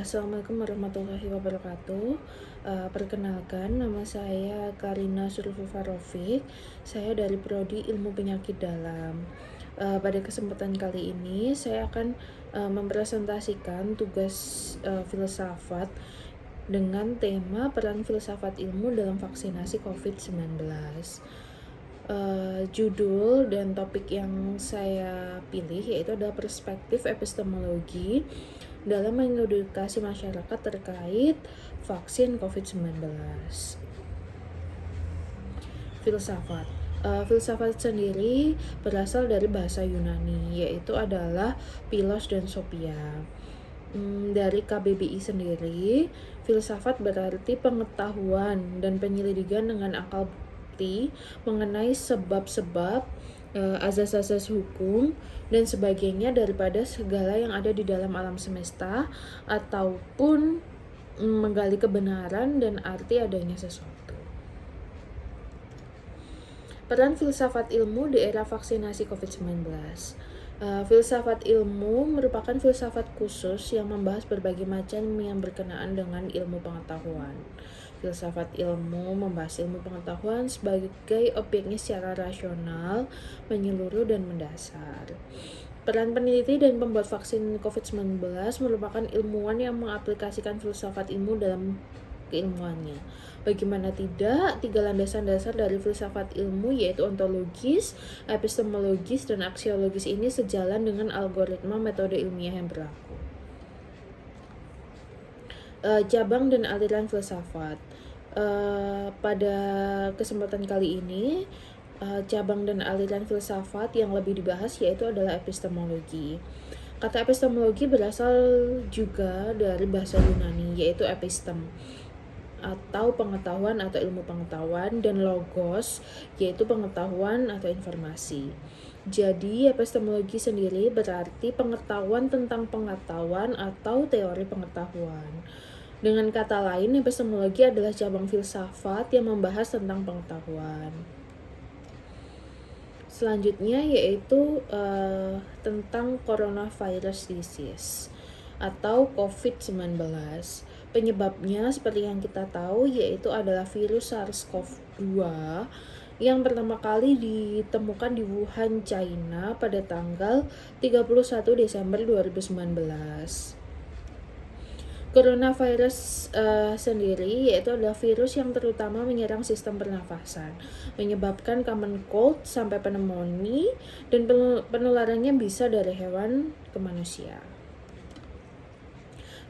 Assalamualaikum warahmatullahi wabarakatuh. Perkenalkan, nama saya Karina Surfufa Rofik. Saya dari Prodi Ilmu Penyakit Dalam. Pada kesempatan kali ini, saya akan mempresentasikan tugas filsafat dengan tema peran filsafat ilmu dalam vaksinasi COVID-19. Judul dan topik yang saya pilih yaitu adalah perspektif epistemologi dalam mengedukasi masyarakat terkait vaksin COVID-19. Filsafat. Filsafat sendiri berasal dari bahasa Yunani, yaitu adalah philos dan sophia. Dari KBBI sendiri, filsafat berarti pengetahuan dan penyelidikan dengan akal bukti mengenai sebab-sebab, azas-azas hukum dan sebagainya daripada segala yang ada di dalam alam semesta, ataupun menggali kebenaran dan arti adanya sesuatu. Peran filsafat ilmu di era vaksinasi COVID-19. Filsafat ilmu merupakan filsafat khusus yang membahas berbagai macam yang berkenaan dengan ilmu pengetahuan. Filsafat ilmu membahas ilmu pengetahuan sebagai objeknya secara rasional, menyeluruh, dan mendasar. Peran peneliti dan pembuat vaksin COVID-19 merupakan ilmuwan yang mengaplikasikan filsafat ilmu dalam keilmuannya. Bagaimana tidak, tiga landasan dasar dari filsafat ilmu yaitu ontologis, epistemologis, dan aksiologis ini sejalan dengan algoritma metode ilmiah yang berlaku. Cabang dan aliran filsafat. Pada kesempatan kali ini, cabang dan aliran filsafat yang lebih dibahas yaitu adalah epistemologi. Kata epistemologi berasal juga dari bahasa Yunani yaitu epistem atau pengetahuan atau ilmu pengetahuan, dan logos yaitu pengetahuan atau informasi. Jadi epistemologi sendiri berarti pengetahuan tentang pengetahuan atau teori pengetahuan. Dengan kata lain, epistemologi adalah cabang filsafat yang membahas tentang pengetahuan. Selanjutnya yaitu tentang coronavirus disease atau COVID-19. Penyebabnya seperti yang kita tahu yaitu adalah virus SARS-CoV-2 yang pertama kali ditemukan di Wuhan, China pada tanggal 31 Desember 2019. Coronavirus sendiri yaitu adalah virus yang terutama menyerang sistem pernafasan, menyebabkan common cold sampai pneumonia, dan penularannya bisa dari hewan ke manusia.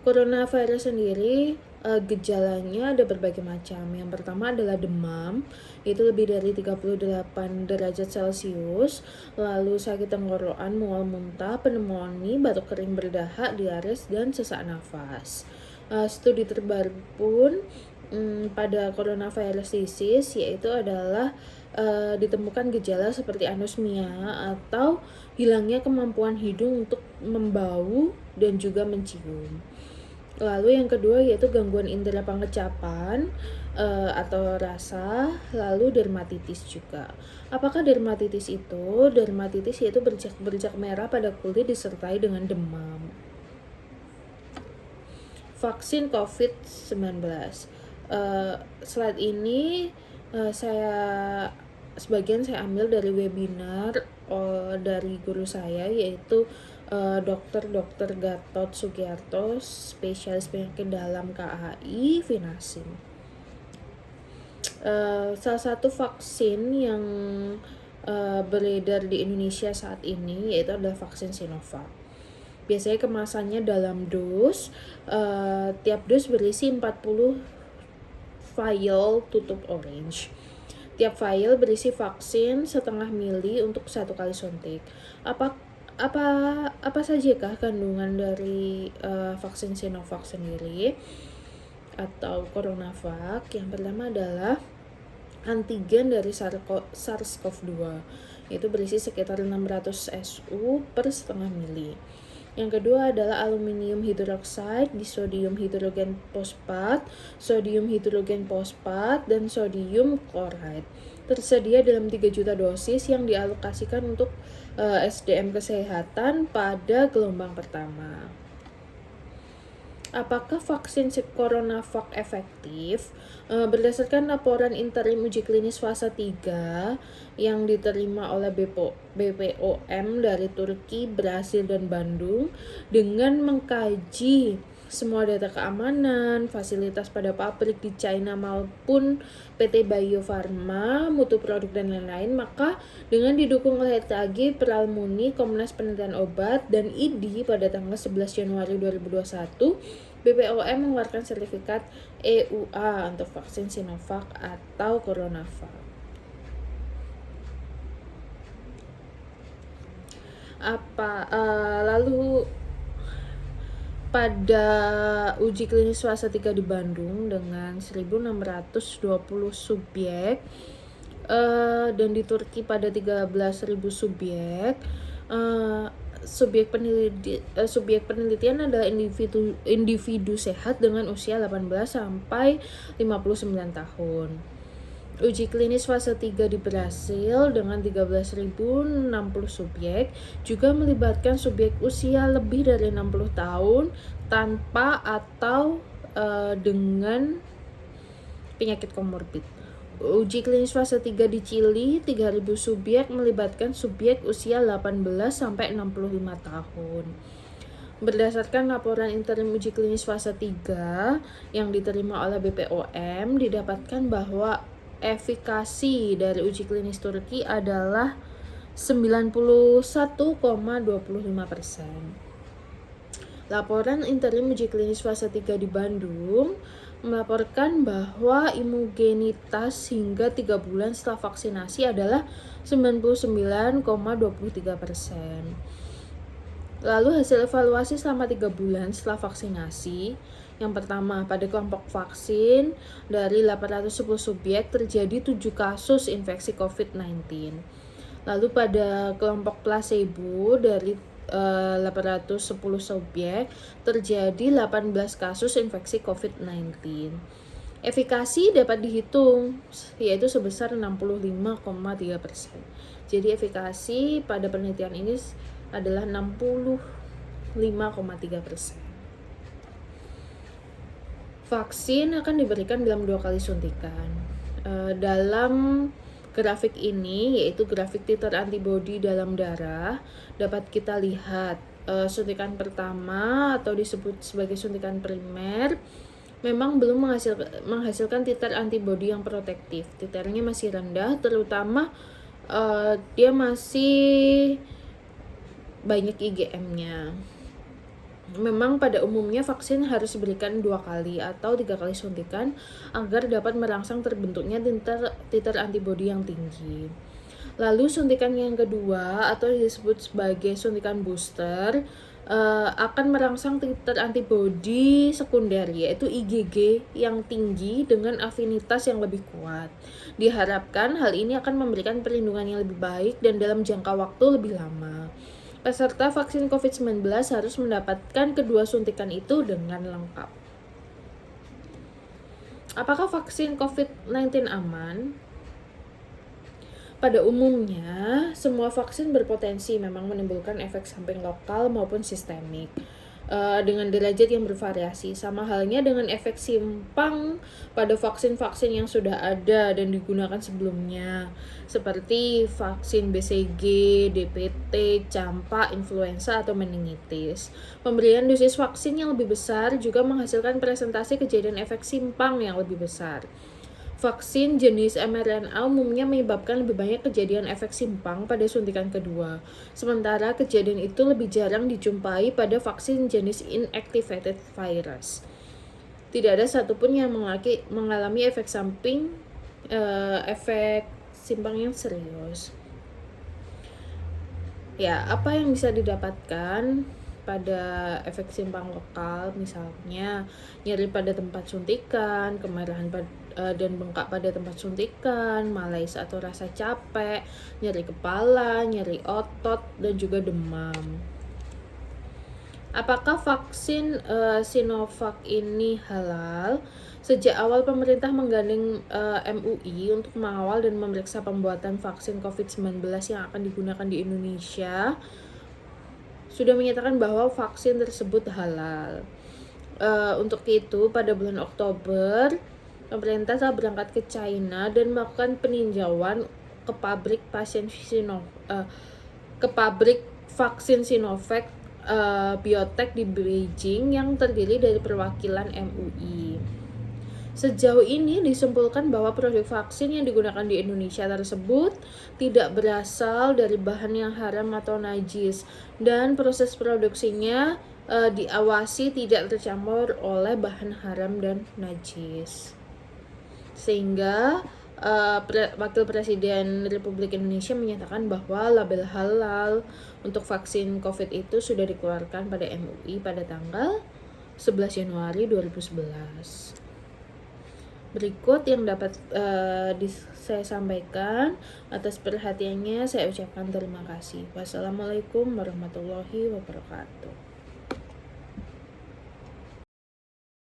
Coronavirus sendiri gejalanya ada berbagai macam. Yang pertama adalah demam, itu lebih dari 38 derajat Celcius, lalu sakit tenggorokan, mual muntah, pneumonia, batuk kering berdahak, diares, dan sesak nafas. Studi terbaru pun pada coronavirus disease yaitu adalah ditemukan gejala seperti anosmia atau hilangnya kemampuan hidung untuk membau dan juga mencium. Lalu yang kedua yaitu gangguan indera pengecapan atau rasa, lalu dermatitis juga. Apakah dermatitis itu? Dermatitis yaitu bercak-bercak merah pada kulit disertai dengan demam. Vaksin COVID-19. Slide ini sebagian saya ambil dari webinar dari guru saya yaitu Dr. Gatot Sugiarto, spesialis penyakit dalam KAI Vinasin. Salah satu vaksin yang beredar di Indonesia saat ini yaitu adalah vaksin Sinovac. Biasanya kemasannya dalam dos, tiap dos berisi 40 vial tutup orange. Tiap vial berisi vaksin setengah mili untuk 1 kali suntik. Apa sajakah kandungan dari vaksin Sinovac sendiri atau CoronaVac? Yang pertama adalah antigen dari SARS-CoV-2, yaitu berisi sekitar 600 SU per setengah mili. Yang kedua adalah aluminium hidroksida, disodium hidrogen fosfat, sodium hidrogen fosfat, dan sodium chloride. Tersedia dalam 3 juta dosis yang dialokasikan untuk SDM kesehatan pada gelombang pertama. Apakah vaksin CoronaVac efektif? Berdasarkan laporan interim uji klinis fase 3 yang diterima oleh BPOM dari Turki, Brasil, dan Bandung dengan mengkaji semua data keamanan, fasilitas pada pabrik di China maupun PT Bio Farma, mutu produk dan lain-lain, maka dengan didukung oleh TAG, Peralmuni, Komnas Penelitian Obat, dan IDI pada tanggal 11 Januari 2021, BPOM mengeluarkan sertifikat EUA untuk vaksin Sinovac atau CoronaVac. Lalu pada uji klinis fase 3 di Bandung dengan 1.620 subjek dan di Turki pada 13.000 subjek, subjek penelitian adalah individu sehat dengan usia 18 sampai 59 tahun. Uji klinis fase 3 di Brasil dengan 13.060 subjek juga melibatkan subjek usia lebih dari 60 tahun tanpa atau dengan penyakit komorbid. Uji klinis fase 3 di Chili 3.000 subjek melibatkan subjek usia 18 sampai 65 tahun. Berdasarkan laporan interim uji klinis fase 3 yang diterima oleh BPOM, didapatkan bahwa efikasi dari uji klinis Turki adalah 91,25%. Laporan interim uji klinis fase 3 di Bandung melaporkan bahwa imugenitas hingga 3 bulan setelah vaksinasi adalah 99,23%. Lalu hasil evaluasi selama 3 bulan setelah vaksinasi. Yang pertama, pada kelompok vaksin dari 810 subjek terjadi 7 kasus infeksi COVID-19. Lalu pada kelompok placebo dari 810 subjek terjadi 18 kasus infeksi COVID-19. Efikasi dapat dihitung yaitu sebesar 65,3%. Jadi efikasi pada penelitian ini adalah 65,3%. Vaksin akan diberikan dalam 2 kali suntikan. Dalam grafik ini, yaitu grafik titer antibodi dalam darah, dapat kita lihat suntikan pertama atau disebut sebagai suntikan primer memang belum menghasilkan titer antibodi yang protektif. Titernya masih rendah, terutama dia masih banyak IgM-nya. Memang pada umumnya vaksin harus diberikan 2 kali atau 3 kali suntikan agar dapat merangsang terbentuknya titer antibodi yang tinggi. Lalu suntikan yang kedua atau disebut sebagai suntikan booster akan merangsang titer antibodi sekunder yaitu IgG yang tinggi dengan afinitas yang lebih kuat. Diharapkan hal ini akan memberikan perlindungan yang lebih baik dan dalam jangka waktu lebih lama. Peserta vaksin COVID-19 harus mendapatkan kedua suntikan itu dengan lengkap. Apakah vaksin COVID-19 aman? Pada umumnya, semua vaksin berpotensi memang menimbulkan efek samping lokal maupun sistemik dengan derajat yang bervariasi. Sama halnya dengan efek simpang pada vaksin-vaksin yang sudah ada dan digunakan sebelumnya, seperti vaksin BCG, DPT, campak, influenza, atau meningitis. Pemberian dosis vaksin yang lebih besar juga menghasilkan presentasi kejadian efek simpang yang lebih besar. Vaksin jenis mRNA umumnya menyebabkan lebih banyak kejadian efek simpang pada suntikan kedua, sementara kejadian itu lebih jarang dijumpai pada vaksin jenis inactivated virus. Tidak ada satupun yang mengalami efek simpang yang serius. Ya, apa yang bisa didapatkan pada efek simpang lokal, misalnya nyeri pada tempat suntikan, kemerahan dan bengkak pada tempat suntikan, malaise atau rasa capek, nyeri kepala, nyeri otot, dan juga demam. Apakah vaksin Sinovac ini halal? Sejak awal pemerintah menggandeng MUI untuk mengawal dan memeriksa pembuatan vaksin COVID-19 yang akan digunakan di Indonesia, sudah menyatakan bahwa vaksin tersebut halal. Untuk itu pada bulan Oktober pemerintah telah berangkat ke China dan melakukan peninjauan ke pabrik vaksin Sinovac Biotech di Beijing yang terdiri dari perwakilan MUI. Sejauh ini disimpulkan bahwa produk vaksin yang digunakan di Indonesia tersebut tidak berasal dari bahan yang haram atau najis dan proses produksinya diawasi tidak tercampur oleh bahan haram dan najis. Sehingga Wakil Presiden Republik Indonesia menyatakan bahwa label halal untuk vaksin COVID itu sudah dikeluarkan pada MUI pada tanggal 11 Januari 2011. Berikut yang dapat saya sampaikan. Atas perhatiannya saya ucapkan terima kasih. Wassalamualaikum warahmatullahi wabarakatuh.